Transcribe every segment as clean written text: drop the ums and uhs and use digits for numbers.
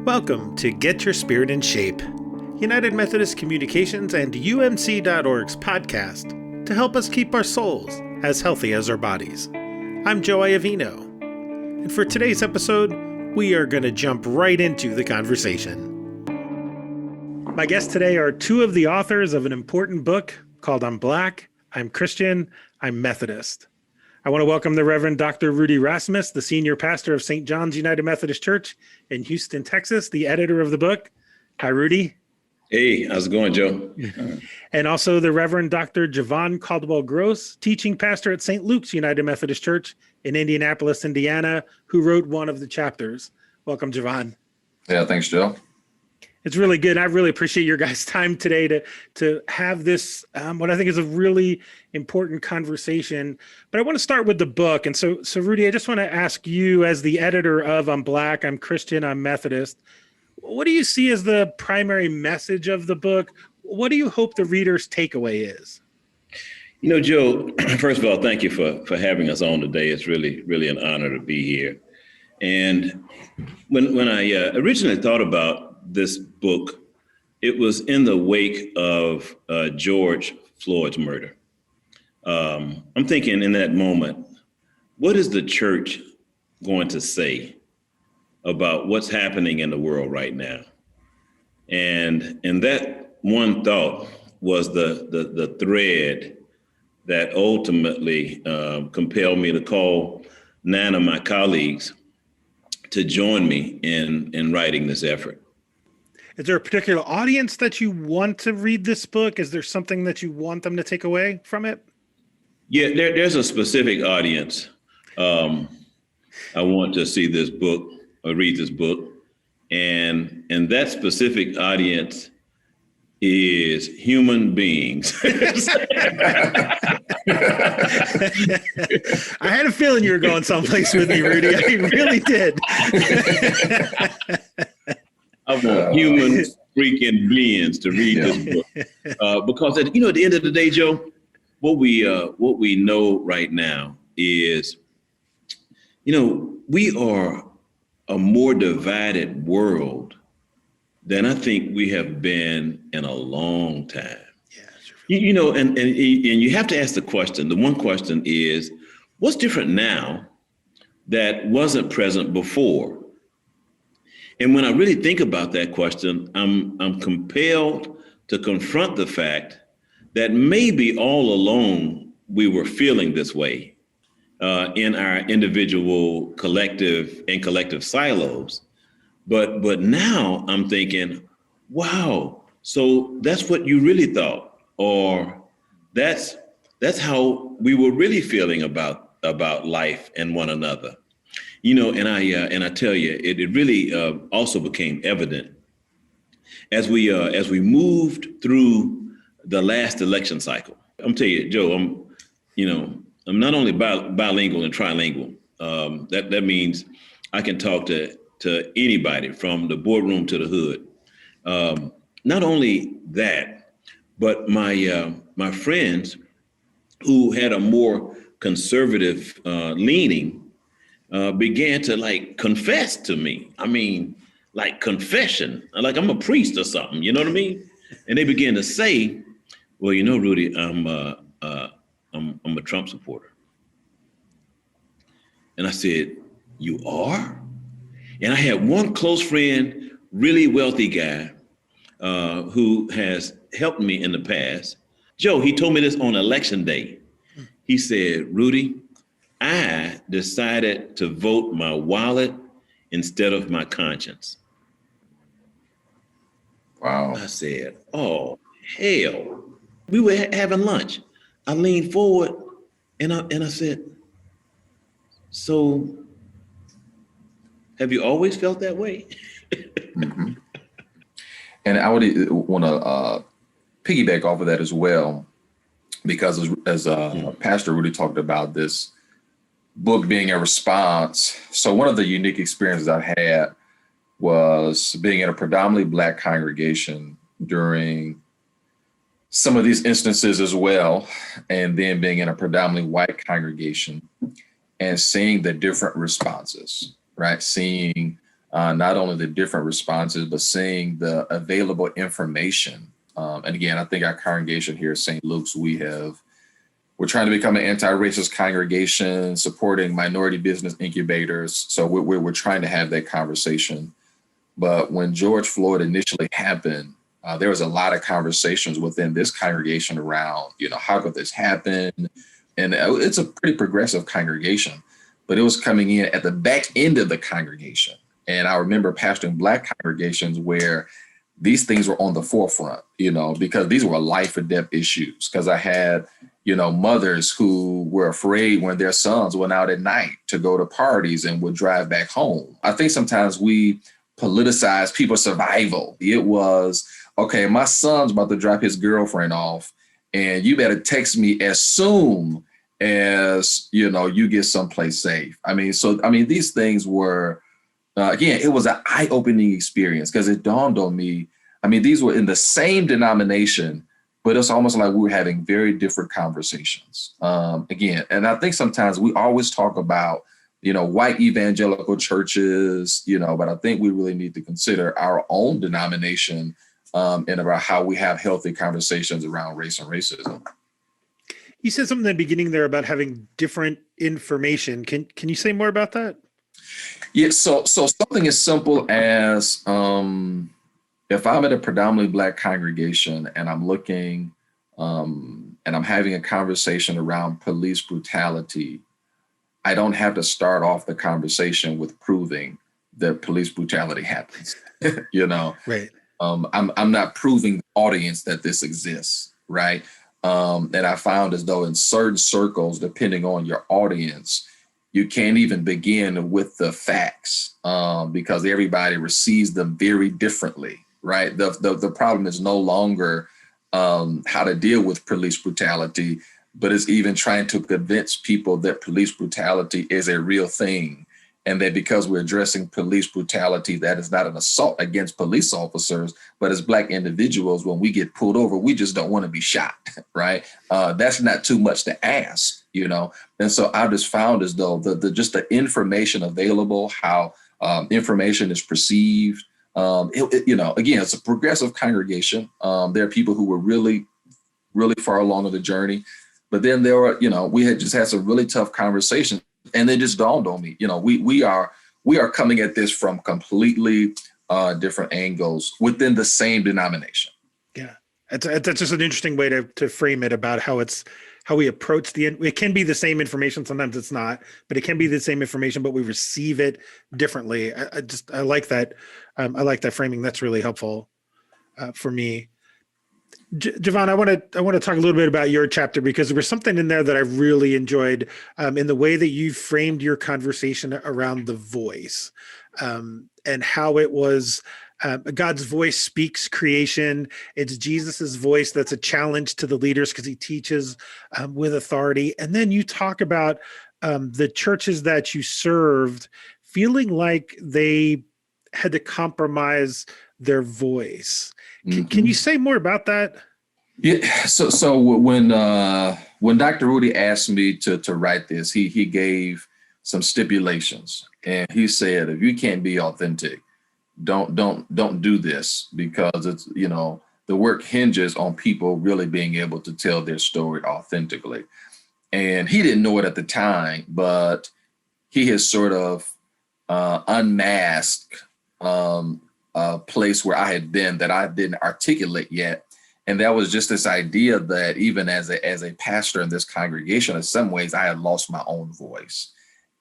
Welcome to Get Your Spirit in Shape, United Methodist Communications and UMC.org's podcast to help us keep our souls as healthy as our bodies. I'm Joe Iovino, and for today's episode, we are going to jump right into the conversation. My guests today are two of the authors of an important book called I'm Black, I'm Christian, I'm Methodist. I want to welcome the Reverend Dr. Rudy Rasmus, the senior pastor of St. John's United Methodist Church in Houston, Texas, the editor of the book. Hi, Rudy. Hey, how's it going, Joe? And also the Reverend Dr. Jevon Caldwell-Gross, teaching pastor at St. Luke's United Methodist Church in Indianapolis, Indiana, who wrote one of the chapters. Welcome, Jevon. Yeah, thanks, Joe. It's really good. I really appreciate your guys' time today to have this, what I think is a really important conversation. But I want to start with the book. And so Rudy, I just want to ask you, as the editor of I'm Black, I'm Christian, I'm Methodist, what do you see as the primary message of the book? What do you hope the reader's takeaway is? You know, Joe, first of all, thank you for having us on today. It's really, really an honor to be here. And when I originally thought about this book, it was in the wake of George Floyd's murder. I'm thinking in that moment, what is the church going to say about what's happening in the world right now? And that one thought was the thread that ultimately compelled me to call 9 of my colleagues to join me in writing this effort. Is there a particular audience that you want to read this book? Is there something that you want them to take away from it? Yeah, there's a specific audience. I want to see this book or read this book. And that specific audience is human beings. I had a feeling you were going someplace with me, Rudy. I really did. I want human freaking beings to read this book, because at the end of the day, Joe, what we know right now is, we are a more divided world than I think we have been in a long time. Yeah, and you have to ask the question. The one question is, what's different now that wasn't present before? And when I really think about that question, I'm compelled to confront the fact that maybe all along we were feeling this way in our individual collective silos. But now I'm thinking, wow, so that's what you really thought, or that's how we were really feeling about life and one another. And I tell you, it really also became evident as we moved through the last election cycle. I'm telling you, Joe, I'm not only bilingual and trilingual. That means I can talk to anybody from the boardroom to the hood. Not only that, but my friends who had a more conservative leaning began to confess to me. I mean, like confession, like I'm a priest or something, you know what I mean? And they began to say, well, Rudy, I'm a Trump supporter. And I said, you are? And I had one close friend, really wealthy guy, who has helped me in the past. Joe, he told me this on election day. He said, Rudy, I decided to vote my wallet instead of my conscience. Wow. I said, oh, hell. We were having lunch. I leaned forward and I said, so have you always felt that way? Mm-hmm. And I would want to piggyback off of that as well, because as Pastor Rudy talked about this book being a response. So one of the unique experiences I had was being in a predominantly Black congregation during some of these instances as well, and then being in a predominantly white congregation and seeing the different responses, right? Seeing not only the different responses, but seeing the available information. And again, I think our congregation here at St. Luke's, we're trying to become an anti-racist congregation, supporting minority business incubators. So we're trying to have that conversation. But when George Floyd initially happened, there was a lot of conversations within this congregation around, how could this happen? And it's a pretty progressive congregation, but it was coming in at the back end of the congregation. And I remember pastoring Black congregations where these things were on the forefront, because these were life or death issues. Because I had, mothers who were afraid when their sons went out at night to go to parties and would drive back home. I think sometimes we politicize people's survival. It was, okay, my son's about to drop his girlfriend off, and you better text me as soon as, you get someplace safe. These things were, again, it was an eye-opening experience because it dawned on me. These were in the same denomination, but it's almost like we were having very different conversations. Again, and I think sometimes we always talk about, white evangelical churches, but I think we really need to consider our own denomination and about how we have healthy conversations around race and racism. You said something in the beginning there about having different information. Can you say more about that? Yeah, so something as simple as if I'm at a predominantly Black congregation and I'm looking and I'm having a conversation around police brutality, I don't have to start off the conversation with proving that police brutality happens. Right. I'm not proving the audience that this exists, right? And I found as though in certain circles, depending on your audience, you can't even begin with the facts because everybody receives them very differently, right? The problem is no longer how to deal with police brutality, but it's even trying to convince people that police brutality is a real thing. And that because we're addressing police brutality, that is not an assault against police officers, but as Black individuals, when we get pulled over, we just don't want to be shot, right? That's not too much to ask, And so I just found as though the information available, how information is perceived, again, it's a progressive congregation. There are people who were really, really far along on the journey, but then there were, we had just had some really tough conversations. And it just dawned on me, we are coming at this from completely different angles within the same denomination. Yeah, that's just an interesting way to frame it about how we approach it can be the same information. Sometimes it's not, but it can be the same information, but we receive it differently. I like that. I like that framing. That's really helpful for me. Jevon, I want to talk a little bit about your chapter because there was something in there that I really enjoyed in the way that you framed your conversation around the voice and how it was God's voice speaks creation. It's Jesus's voice that's a challenge to the leaders because he teaches with authority. And then you talk about the churches that you served feeling like they had to compromise their voice. Can you say more about that? Yeah. So when Dr. Rudy asked me to write this, he gave some stipulations, and he said, if you can't be authentic, don't do this, because it's the work hinges on people really being able to tell their story authentically. And he didn't know it at the time, but he has sort of unmasked a place where I had been that I didn't articulate yet. And that was just this idea that even as a pastor in this congregation, in some ways I had lost my own voice.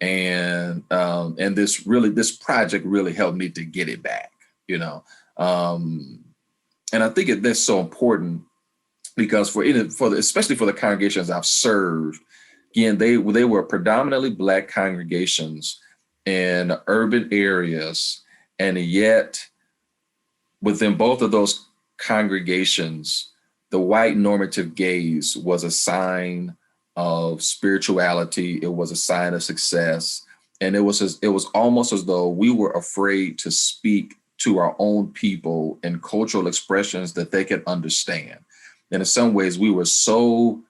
And this project really helped me to get it back, and I think that's so important because especially for the congregations I've served, again, they were predominantly Black congregations in urban areas, and yet within both of those congregations, the white normative gaze was a sign of spirituality. It was a sign of success. And it was almost as though we were afraid to speak to our own people in cultural expressions that they could understand. And in some ways, we were so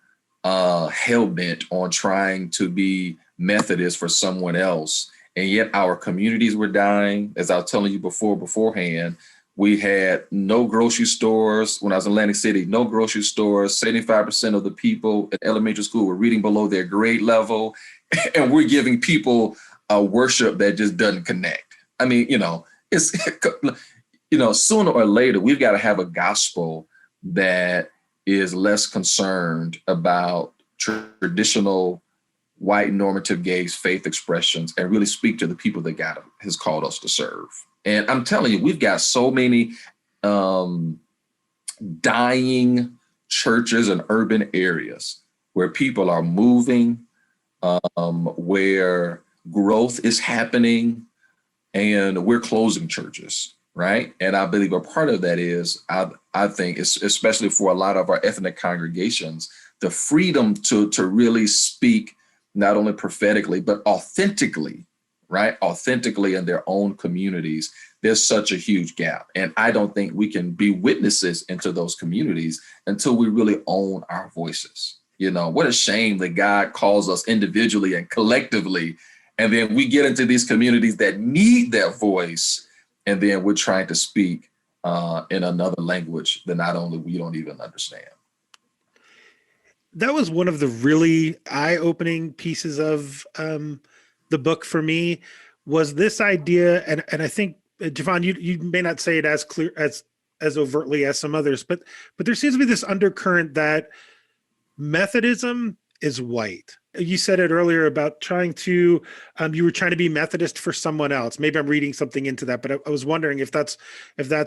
hell-bent on trying to be Methodist for someone else And yet our communities were dying. As I was telling you beforehand, we had no grocery stores. When I was in Atlantic City, no grocery stores. 75% of the people at elementary school were reading below their grade level. And we're giving people a worship that just doesn't connect. I mean, it's, sooner or later, we've got to have a gospel that is less concerned about traditional white normative gaze faith expressions and really speak to the people that God has called us to serve. And I'm telling you, we've got so many dying churches in urban areas where people are moving, where growth is happening, and we're closing churches, right? And I believe a part of that is, I think, especially for a lot of our ethnic congregations, the freedom to really speak not only prophetically, but authentically, right? Authentically in their own communities. There's such a huge gap. And I don't think we can be witnesses into those communities until we really own our voices. What a shame that God calls us individually and collectively, and then we get into these communities that need that voice, and then we're trying to speak in another language that not only we don't even understand. That was one of the really eye-opening pieces of the book for me, was this idea, and I think, Jevon, you may not say it as clear as overtly as some others, but there seems to be this undercurrent that Methodism is white. You said it earlier about trying to, you were trying to be Methodist for someone else. Maybe I'm reading something into that, but I was wondering if that's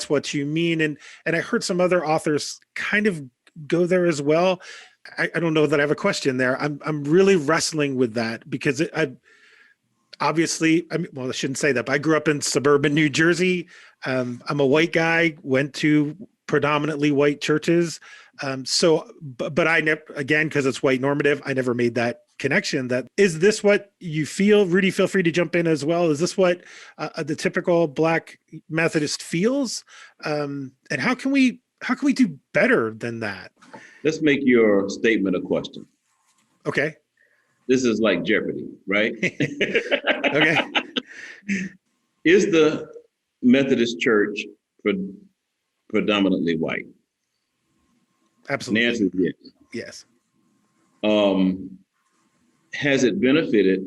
what you mean. And I heard some other authors kind of go there as well. I don't know that I have a question there. I'm really wrestling with that because I shouldn't say that, but I grew up in suburban New Jersey. I'm a white guy, went to predominantly white churches. But I never, again, because it's white normative, I never made that connection. Is this what you feel? Rudy, feel free to jump in as well. Is this what the typical Black Methodist feels? And how can we do better than that? Let's make your statement a question. Okay. This is like Jeopardy, right? Okay. Is the Methodist Church predominantly white? Absolutely. The answer is yes. Yes. Has it benefited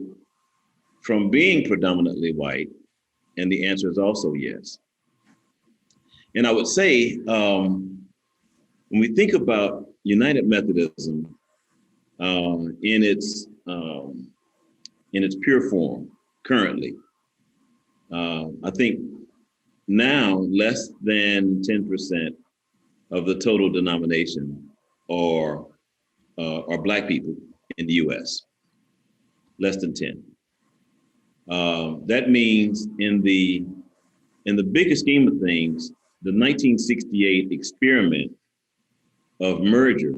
from being predominantly white? And the answer is also yes. And I would say, when we think about United Methodism in its pure form currently, I think now less than 10% of the total denomination are Black people in the U.S. Less than 10. That means in the bigger scheme of things, the 1968 experiment of merger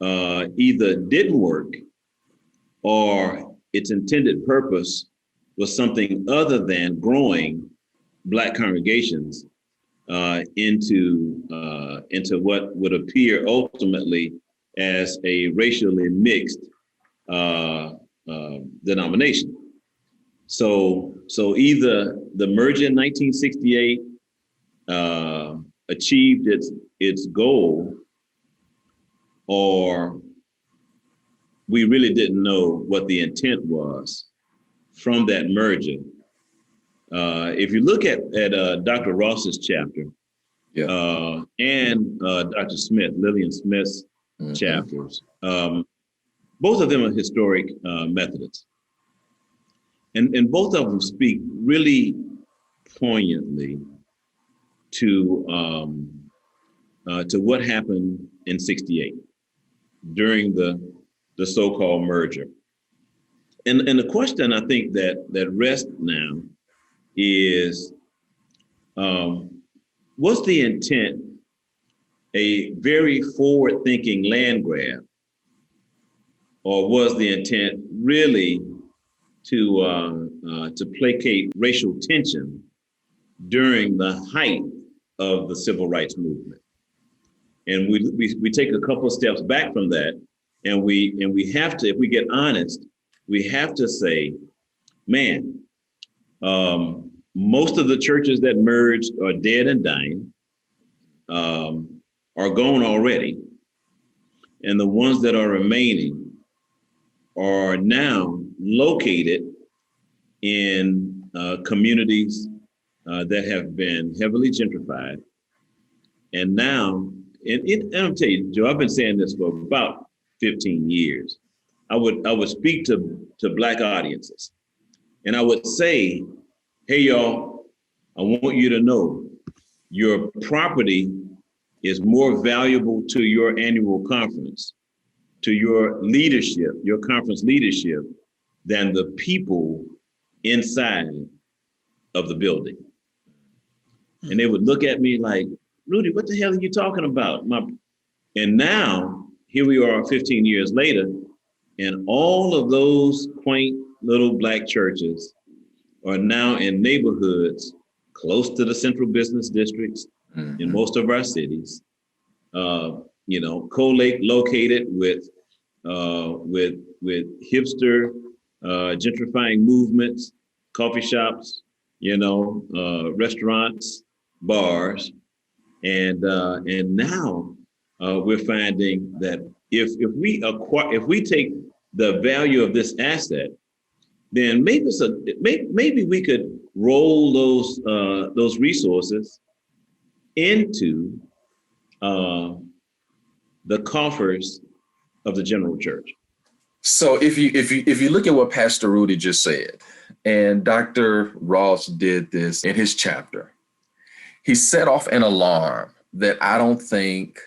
either didn't work or its intended purpose was something other than growing Black congregations into what would appear ultimately as a racially mixed denomination. So either the merger in 1968 achieved its goal, or we really didn't know what the intent was from that merger. If you look at Dr. Ross's chapter, and Dr. Smith, Lillian Smith's chapters, both of them are historic Methodists. And both of them speak really poignantly to what happened in '68 during the so-called merger. And the question I think that rests now is, was the intent a very forward-thinking land grab, or was the intent really to placate racial tension during the height of the civil rights movement? And we take a couple of steps back from that, and we have to, if we get honest, we have to say man, most of the churches that merged are dead and dying, are gone already. And the ones that are remaining are now located in communities that have been heavily gentrified. And now, and I'm telling you, Joe, I've been saying this for about 15 years. I would speak to Black audiences, and I would say, hey, y'all, I want you to know your property is more valuable to your annual conference, to your leadership, your conference leadership, than the people inside of the building. And they would look at me like, Rudy, what the hell are you talking about? And now, here we are 15 years later, and all of those quaint little Black churches are now in neighborhoods close to the central business districts in most of our cities, co-located with hipster gentrifying movements, coffee shops, restaurants, bars, and now we're finding that if we take the value of this asset, then maybe we could roll those resources into the coffers of the general church. So if you look at what Pastor Rudy just said, and Dr. Ross did this in his chapter, he set off an alarm that I don't think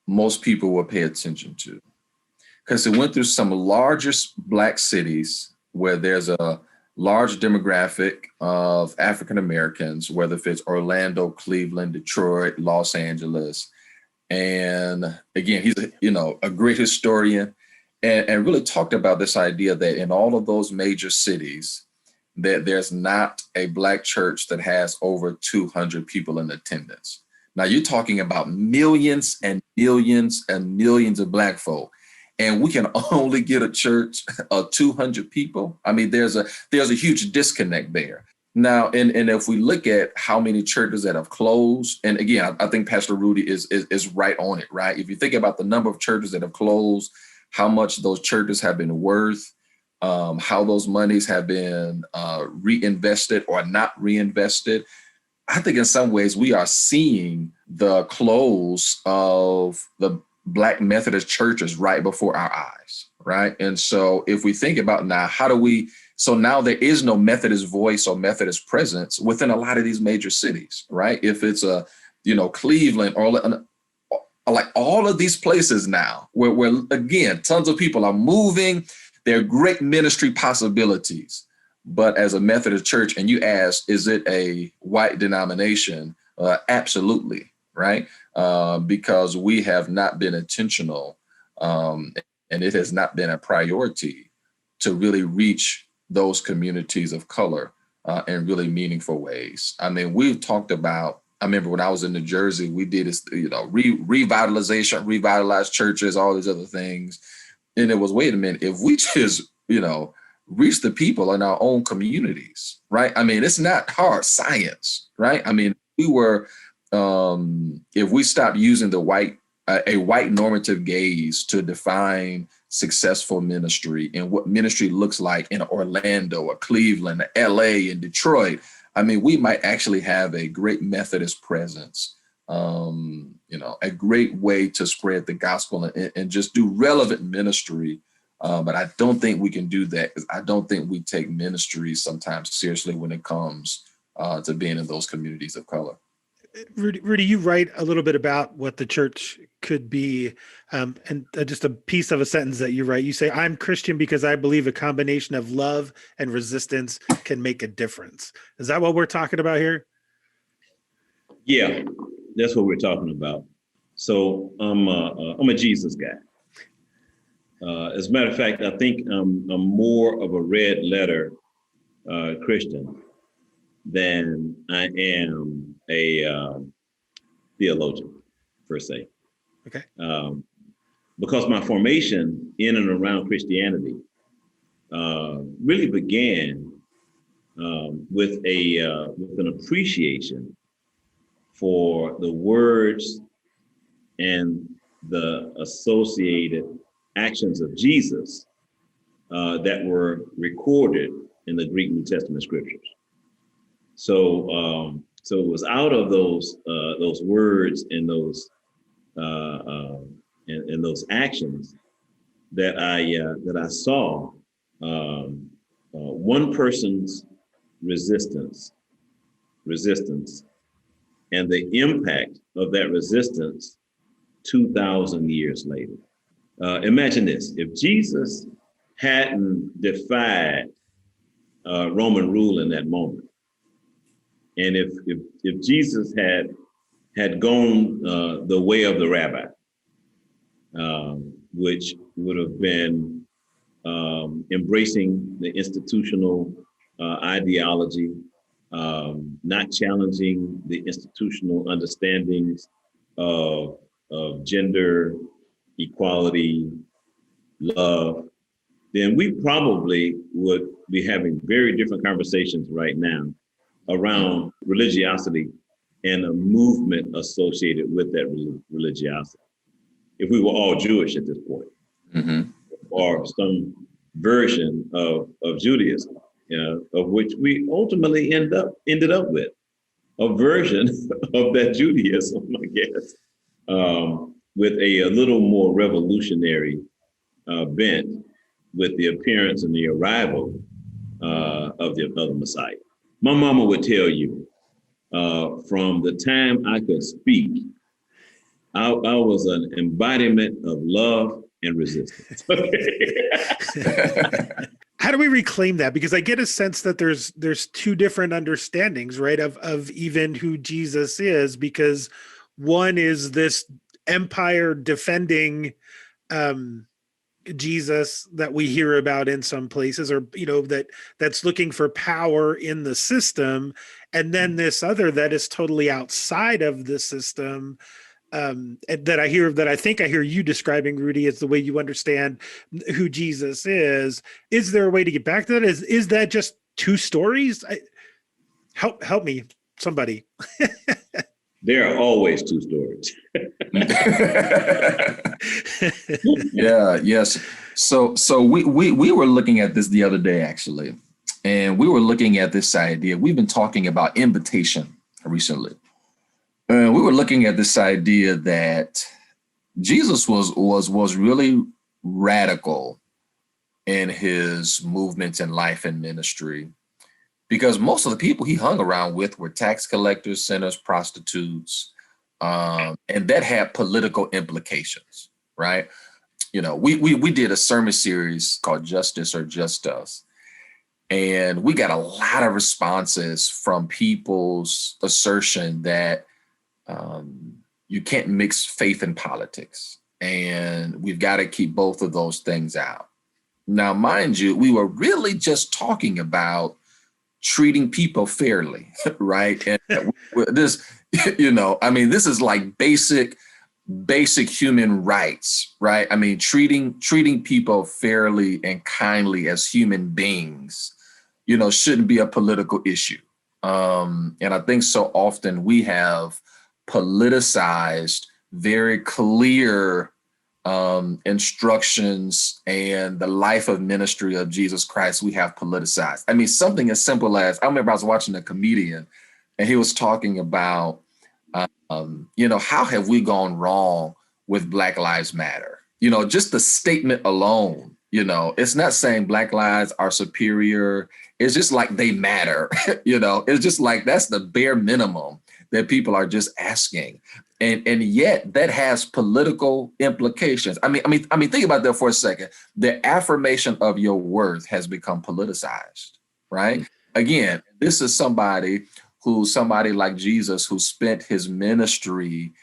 most people will pay attention to, because it went through some largest Black cities where there's a large demographic of African Americans, whether if it's Orlando, Cleveland, Detroit, Los Angeles. And again, he's a great historian, and really talked about this idea that in all of those major cities, that there's not a Black church that has over 200 people in attendance. Now you're talking about millions and millions and millions of Black folk, and we can only get a church of 200 people. I mean, there's a huge disconnect there. Now, and if we look at how many churches that have closed, and again, I think Pastor Rudy is right on it, right? If you think about the number of churches that have closed, how much those churches have been worth, how those monies have been reinvested or not reinvested, I think in some ways we are seeing the close of the Black Methodist churches right before our eyes, right? And so if we think about now, so now there is no Methodist voice or Methodist presence within a lot of these major cities, right? If it's Cleveland or like all of these places now where again, tons of people are moving, there are great ministry possibilities. But as a Methodist church, and you ask, is it a white denomination? Absolutely, right? Because we have not been intentional, and it has not been a priority to really reach those communities of color in really meaningful ways. I mean, we've talked about, I remember when I was in New Jersey, we did this, revitalized churches, all these other things. And it was, wait a minute, if we just, reach the people in our own communities, right? I mean, it's not hard science, right? I mean, if we stop using a white normative gaze to define successful ministry and what ministry looks like in Orlando or Cleveland, or LA and Detroit, I mean, we might actually have a great Methodist presence, a great way to spread the gospel and just do relevant ministry. But I don't think we can do that, because I don't think we take ministry sometimes seriously when it comes to being in those communities of color. Rudy, you write a little bit about what the church could be, and just a piece of a sentence that you write. You say, "I'm Christian because I believe a combination of love and resistance can make a difference." Is that what we're talking about here? Yeah, that's what we're talking about. So I'm a Jesus guy. As a matter of fact, I think I'm more of a red letter Christian than I am a theologian, per se. Okay. Because my formation in and around Christianity really began with an appreciation for the words and the associated actions of Jesus that were recorded in the Greek New Testament scriptures. So it was out of those words and those and those actions that I saw one person's resistance, and the impact of that resistance 2,000 years later. Imagine this: if Jesus hadn't defied Roman rule in that moment, and if Jesus had gone the way of the rabbi, which would have been embracing the institutional ideology, not challenging the institutional understandings of gender equality, love, then we probably would be having very different conversations right now around religiosity and a movement associated with that religiosity. If we were all Jewish at this point, mm-hmm. or some version of Judaism, of which we ultimately ended up with a version of that Judaism, I guess, with a little more revolutionary bent, with the appearance and the arrival of the Messiah. My mama would tell you, from the time I could speak, I was an embodiment of love and resistance. How do we reclaim that? Because I get a sense that there's two different understandings, right, of even who Jesus is, because one is this empire defending Jesus that we hear about in some places, or that's looking for power in the system, and then this other that is totally outside of the system, that I think I hear you describing, Rudy, as the way you understand who Jesus is. Is there a way to get back to that? Is that just two stories? Help me, somebody. There are always two stories. Yes. So we were looking at this the other day, actually, and we were looking at this idea. We've been talking about invitation recently. We were looking at this idea that Jesus was really radical in his movements in life and ministry, because most of the people he hung around with were tax collectors, sinners, prostitutes, and that had political implications, right? We did a sermon series called Justice or Just Us, and we got a lot of responses from people's assertion that you can't mix faith and politics, and we've got to keep both of those things out. Now, mind you, we were really just talking about treating people fairly, right? And this, this is like basic human rights, right? I mean, treating people fairly and kindly as human beings, shouldn't be a political issue. And I think so often we have politicized very clear instructions and the life of ministry of Jesus Christ. We have politicized. I mean, something as simple as, I remember I was watching a comedian and he was talking about, how have we gone wrong with Black Lives Matter? Just the statement alone, it's not saying Black lives are superior. It's just like they matter. It's just like that's the bare minimum that people are just asking. And yet that has political implications. I mean, think about that for a second. The affirmation of your worth has become politicized, right? Again, this is somebody like Jesus, who spent his ministry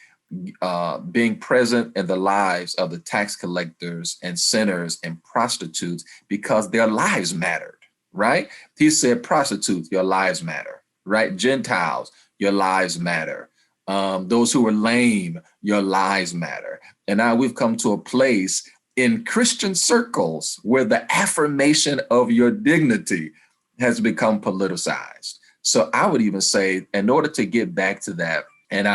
being present in the lives of the tax collectors and sinners and prostitutes because their lives mattered, right? He said, prostitutes, your lives matter, right? Gentiles, your lives matter. Those who are lame, your lives matter. And now we've come to a place in Christian circles where the affirmation of your dignity has become politicized. So I would even say, in order to get back to that, and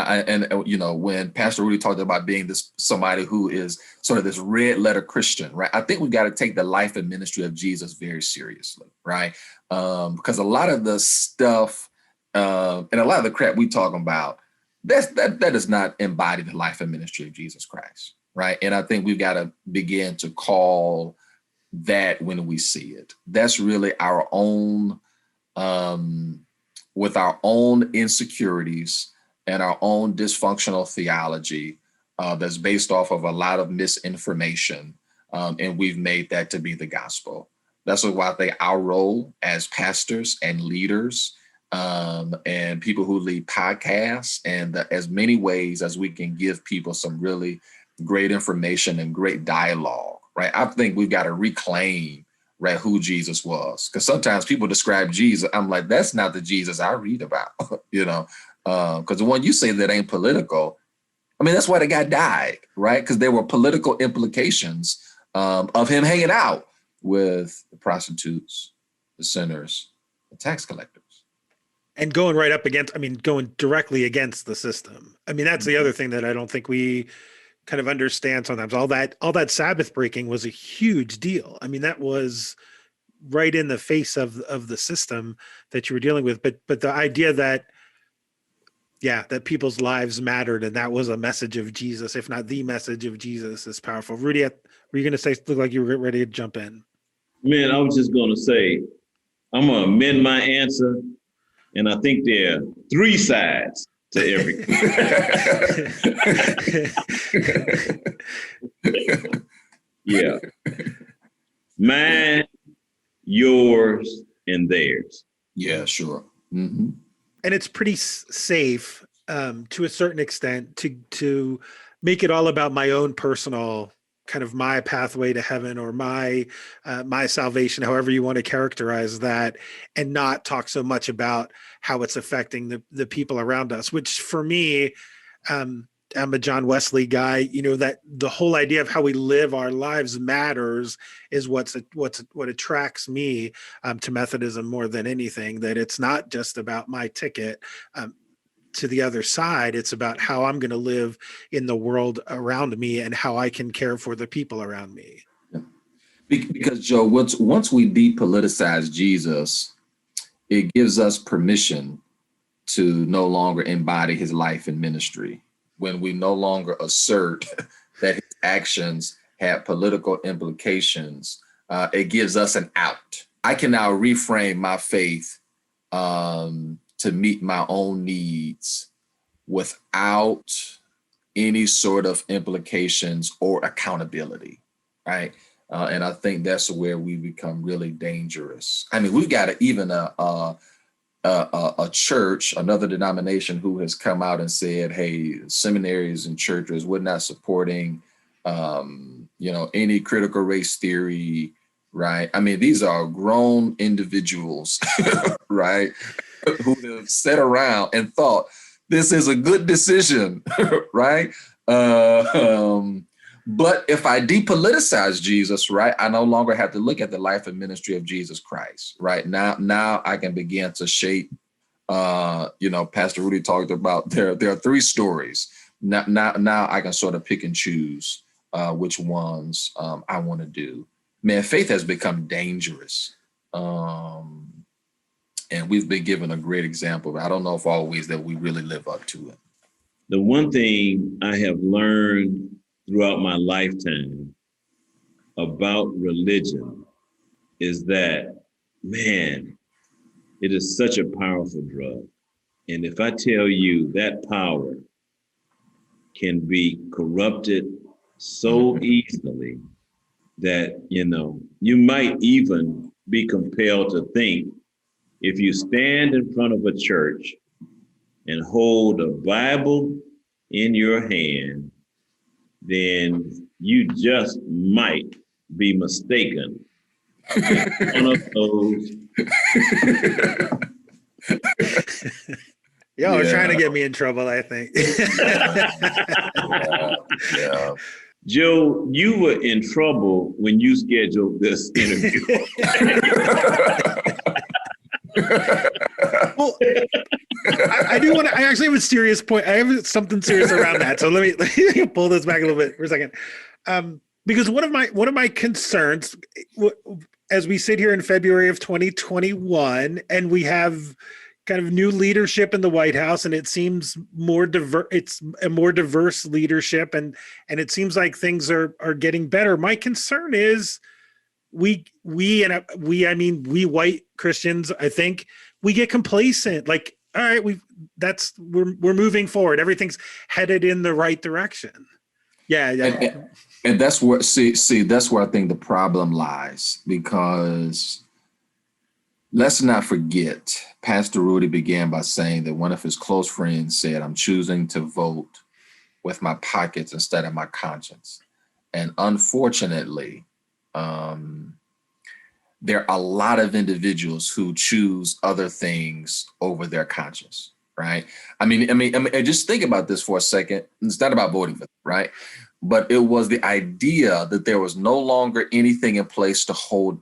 when Pastor Rudy talked about being somebody who is sort of this red letter Christian, right? I think we've got to take the life and ministry of Jesus very seriously, right? Because a lot of the stuff and a lot of the crap we talking about, that does not embody the life and ministry of Jesus Christ, right? And I think we've got to begin to call that when we see it. That's really our own, with our own insecurities and our own dysfunctional theology that's based off of a lot of misinformation. And we've made that to be the gospel. That's why I think our role as pastors and leaders and people who lead podcasts and as many ways as we can give people some really great information and great dialogue, right? I think we've got to reclaim, right, who Jesus was. Because sometimes people describe Jesus, I'm like, that's not the Jesus I read about, because the one you say that ain't political, I mean, that's why the guy died, right? Because there were political implications of him hanging out with the prostitutes, the sinners, the tax collectors. And going directly against the system. I mean, that's the other thing that I don't think we kind of understand sometimes. All that Sabbath breaking was a huge deal. I mean, that was right in the face of the system that you were dealing with. But the idea that, that people's lives mattered, and that was a message of Jesus, if not the message of Jesus, is powerful. Rudy, were you going to say, look like you were ready to jump in? Man, I was just going to say, I'm going to amend my answer. And I think there are three sides to everything. Yeah. Mine, yours, and theirs. Yeah, sure. Mm-hmm. And it's pretty safe to a certain extent to make it all about my own personal kind of my pathway to heaven or my salvation, however you want to characterize that, and not talk so much about how it's affecting the people around us, which for me, I'm a John Wesley guy, that the whole idea of how we live our lives matters is what attracts me to Methodism more than anything, that it's not just about my ticket to the other side. It's about how I'm going to live in the world around me and how I can care for the people around me. Because Joe, once we depoliticize Jesus, it gives us permission to no longer embody his life and ministry. When we no longer assert that his actions have political implications, it gives us an out. I can now reframe my faith to meet my own needs without any sort of implications or accountability, right? And I think that's where we become really dangerous. I mean, we've got even a church, another denomination, who has come out and said, hey, seminaries and churches, we're not supporting, any critical race theory, right? I mean, these are grown individuals, right, who have sat around and thought this is a good decision, right? But if I depoliticize Jesus, right, I no longer have to look at the life and ministry of Jesus Christ, right? Now I can begin to shape, Pastor Rudy talked about there are three stories. Now I can sort of pick and choose which ones I want to do. Man, faith has become dangerous. And we've been given a great example, but I don't know if always that we really live up to it. The one thing I have learned throughout my lifetime about religion is that, man, it is such a powerful drug. And if I tell you that power can be corrupted so easily that, you might even be compelled to think, if you stand in front of a church and hold a Bible in your hand, then you just might be mistaken. One of those. Y'all are trying to get me in trouble, I think. Yeah. Joe, you were in trouble when you scheduled this interview. Well, I do want to. I actually have a serious point. I have something serious around that. So let me pull this back a little bit for a second, because one of my concerns, as we sit here in February of 2021, and we have kind of new leadership in the White House, and it seems more diverse. It's a more diverse leadership, and it seems like things are getting better. My concern is we white Christians, I think we get complacent. Like, all right, we're moving forward. Everything's headed in the right direction. Yeah. And that's where that's where I think the problem lies, because let's not forget, Pastor Rudy began by saying that one of his close friends said, "I'm choosing to vote with my pockets instead of my conscience." And unfortunately, there are a lot of individuals who choose other things over their conscience, right? I mean, just think about this for a second. It's not about voting for them, right? But it was the idea that there was no longer anything in place to hold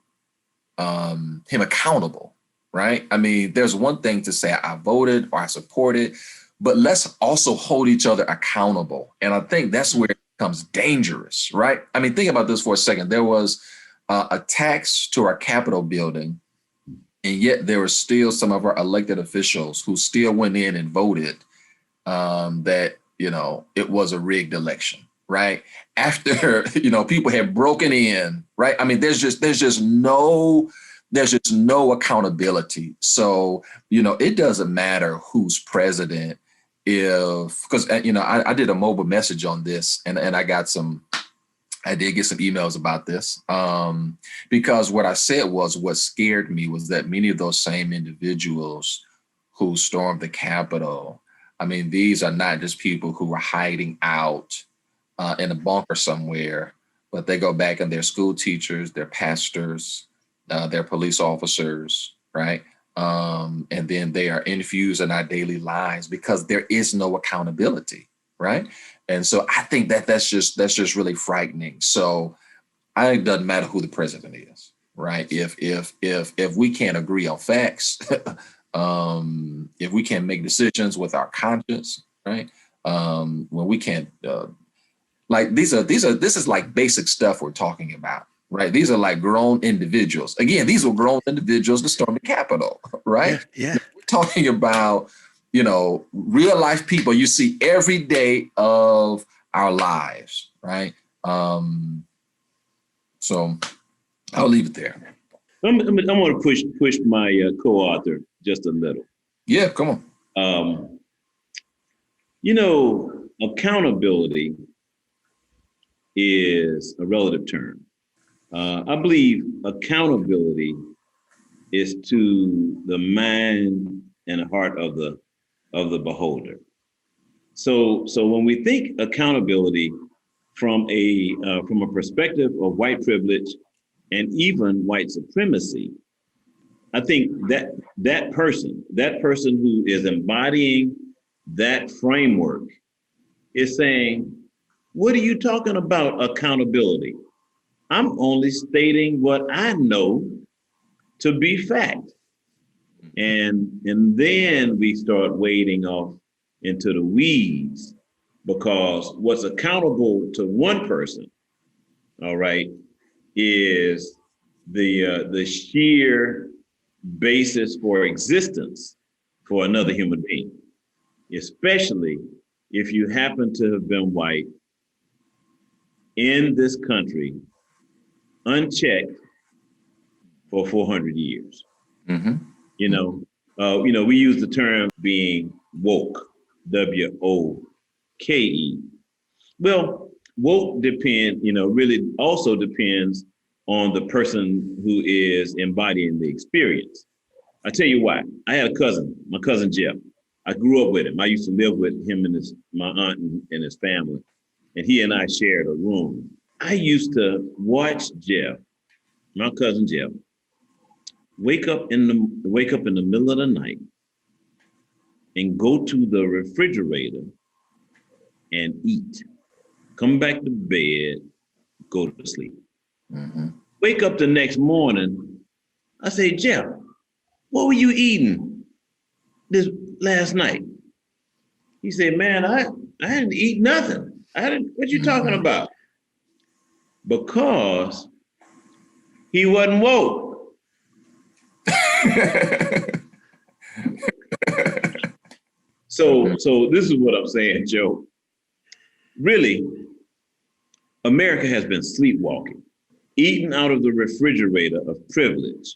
him accountable, right? I mean, there's one thing to say I voted or I supported, but let's also hold each other accountable. And I think that's where it becomes dangerous, right? I mean, think about this for a second. There was attacks to our Capitol building, and yet there were still some of our elected officials who still went in and voted that, it was a rigged election, right? After, people had broken in, right? I mean, there's just no accountability. So, it doesn't matter who's president because I did a mobile message on this, and I did get some emails about this because what I said was what scared me was that many of those same individuals who stormed the Capitol, I mean, these are not just people who were hiding out in a bunker somewhere, but they go back and they're school teachers, they're pastors, they're police officers, right? And then they are infused in our daily lives because there is no accountability, right? And so I think that's just really frightening. So I think it doesn't matter who the president is, right? If we can't agree on facts, if we can't make decisions with our conscience, right? When we can't, this is like basic stuff we're talking about, right? These are like grown individuals. Again, these were grown individuals that stormed the Capitol, right? Yeah. We're talking about real life people you see every day of our lives, right? So I'll leave it there. I'm going to push my co-author just a little. Yeah, come on. Accountability is a relative term. I believe accountability is to the mind and the heart of the beholder. So when we think accountability from a perspective of white privilege and even white supremacy, I think that person who is embodying that framework is saying, what are you talking about accountability? I'm only stating what I know to be fact. And then we start wading off into the weeds, because what's accountable to one person, all right, is the sheer basis for existence for another human being, especially if you happen to have been white in this country unchecked for 400 years. Mm-hmm. We use the term being woke, W-O-K-E. Well, woke really also depends on the person who is embodying the experience. I tell you why. I had a cousin, my cousin Jeff. I grew up with him. I used to live with him and my aunt and his family, and he and I shared a room. I used to watch Jeff, my cousin Jeff, wake up in the middle of the night and go to the refrigerator and eat, come back to bed, go to sleep. Mm-hmm. Wake up the next morning, I say, Jeff, what were you eating this last night? He said, man, I didn't eat nothing. What you talking about? Because he wasn't woke. So this is what I'm saying, Joe. Really, America has been sleepwalking, eating out of the refrigerator of privilege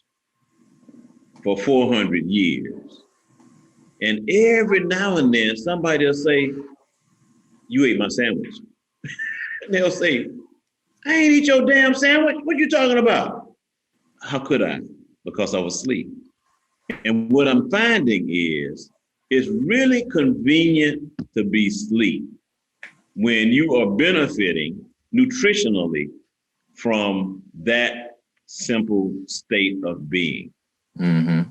for 400 years. And every now and then, somebody will say, you ate my sandwich. And they'll say, I ain't eat your damn sandwich. What you talking about? How could I? Because I was asleep. And what I'm finding is, it's really convenient to be asleep when you are benefiting nutritionally from that simple state of being. Mm-hmm.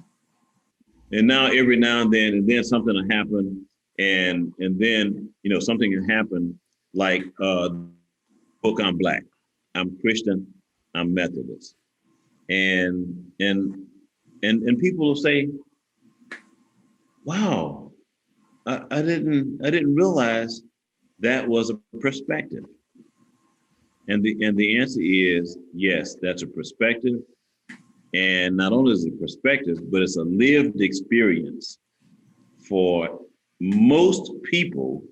And now every now and then something will happen, and then something can happen like book I'm Black, I'm Christian, I'm Methodist, and people will say, wow, I didn't realize that was a perspective. And the answer is yes, that's a perspective. And not only is it a perspective, but it's a lived experience for most people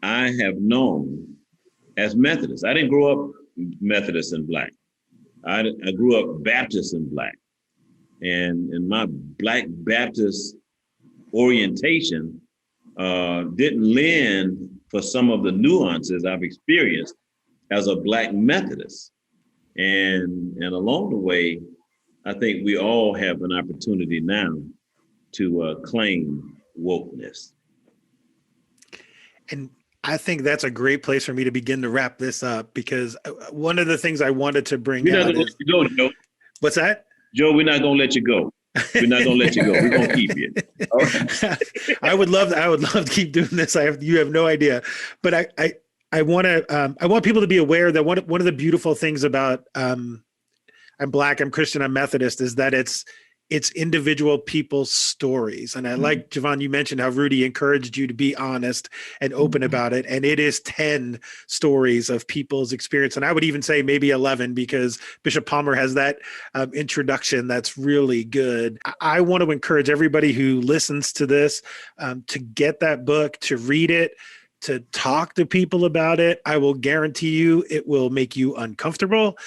I have known as Methodists. I didn't grow up Methodist and Black. I grew up Baptist and Black. And my Black Baptist orientation didn't lend for some of the nuances I've experienced as a Black Methodist. And along the way, I think we all have an opportunity now to claim wokeness. And I think that's a great place for me to begin to wrap this up, because one of the things I wanted to bring out is... Go, Joe. What's that? Joe, we're not going to let you go. We're not going to let you go. We're going to keep you. All right. I would love to keep doing this. You have no idea. But I want people to be aware that one of the beautiful things about I'm Black, I'm Christian, I'm Methodist is that it's individual people's stories. And I like, Jevon, you mentioned how Rudy encouraged you to be honest and open about it. And it is 10 stories of people's experience. And I would even say maybe 11, because Bishop Palmer has that introduction that's really good. I want to encourage everybody who listens to this to get that book, to read it, to talk to people about it. I will guarantee you it will make you uncomfortable.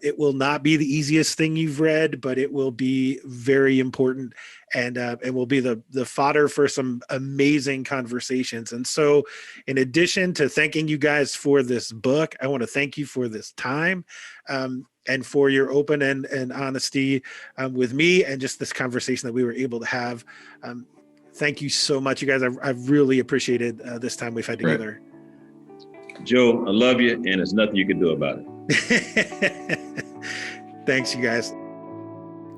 It will not be the easiest thing you've read, but it will be very important, and it will be the fodder for some amazing conversations. And so in addition to thanking you guys for this book, I want to thank you for this time and for your open and honesty with me, and just this conversation that we were able to have. Thank you so much, you guys. I've really appreciated this time we've had together. Right. Joe, I love you, and there's nothing you can do about it. Thanks, you guys.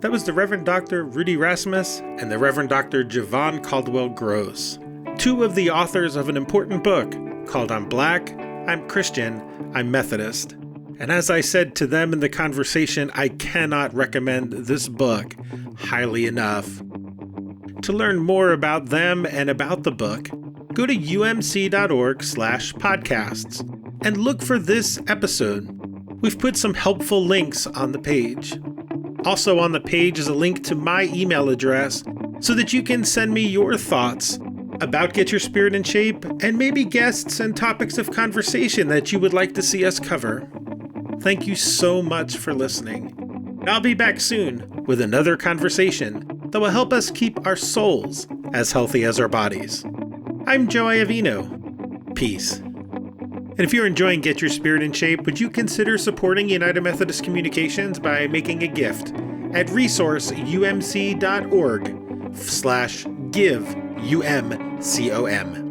That was the Reverend Dr. Rudy Rasmus and the Reverend Dr. Jevon Caldwell-Gross, two of the authors of an important book called I'm Black, I'm Christian, I'm Methodist. And as I said to them in the conversation, I cannot recommend this book highly enough. To learn more about them and about the book, go to umc.org/podcasts and look for this episode. We've put some helpful links on the page. Also on the page is a link to my email address so that you can send me your thoughts about Get Your Spirit in Shape and maybe guests and topics of conversation that you would like to see us cover. Thank you so much for listening. I'll be back soon with another conversation that will help us keep our souls as healthy as our bodies. I'm Joe Iovino. Peace. And if you're enjoying Get Your Spirit in Shape, would you consider supporting United Methodist Communications by making a gift at resourceumc.org/give UMCOM.